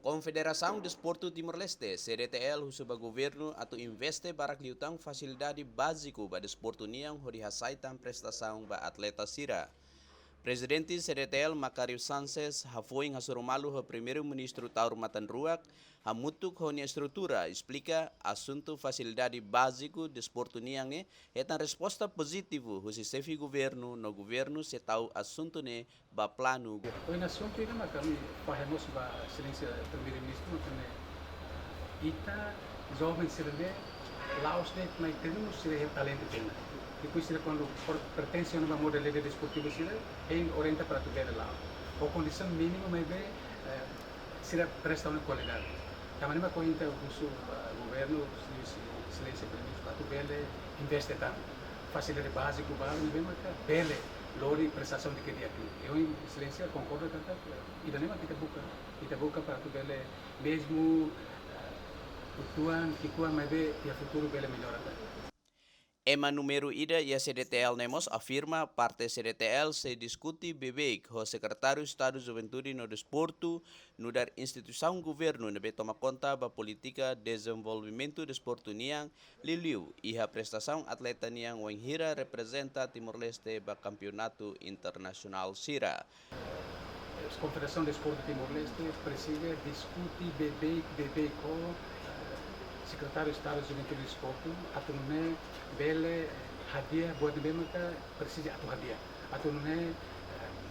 Confederação Desporto Timor-Leste, CDTL, husuba governo atau investe barak liutang fasilidade básico ba desporto niang hori hasaitan prestação ba atleta sira. Presidente CDTL Macario Sanchez hafoing hasurumalu ho primeiro-ministro Tauro Matanruak hamutuk honia estrutura explica assunto facilidade básico desporto niang etan resposta positivo husi sefi governo no governo setau assunto ne ba plano. O assunto ini kami fahamos ba excelência primeiro-ministro kami ita jovem sirene laos de mai temos sire talento tena. Depois sire quando pertence a uma modalidade desportiva sire em orienta para tu ver lá. O condição mínima mai be sire presta uma qualidade. Também ma cointa o governo excelência primeiro para tu ver investe tanto. Facilidade básico ba ni be ma bele lori prestação de que dia aqui. Eu excelência concordo com isso. E daí kita buka para tu ver mesmo tuan kikuan mai be ya futuro bele melhorar. Ema número ida e a CDTL Nemos afirma parte CDTL se discute bebek ho secretário Estado Juventude no Desporto no dar instituição governo nebe toma conta ba política desenvolvimento desporto niang liliu iha prestação atleta niang wanghira representa Timor-Leste ba campeonato internacional sira. A Confederação de Desporto Timor-Leste preside discute bebek ho secretário de Estado de Juventude e Desporto, atununé bele hadiah buat bemaka presidi atu hadiah. Atununé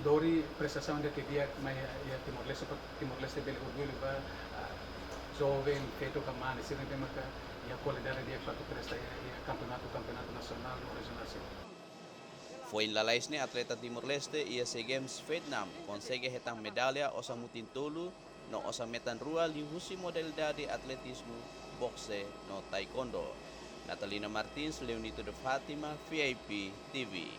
dori prestação de que dia mai ya Timor-Leste bele orgulho ba jovem feito kamane sira bemaka ya qualidade dia para prestar ya campeonato nacional no regional. Foi em lalaisne atleta Timor-Leste e a Games Vietnam consegue hetang medalha osa mutintulu no osa metan rua lihusi modalidade atletismo boxe no taekwondo. Natalina Martins, Leonito de Fatima, VIP TV.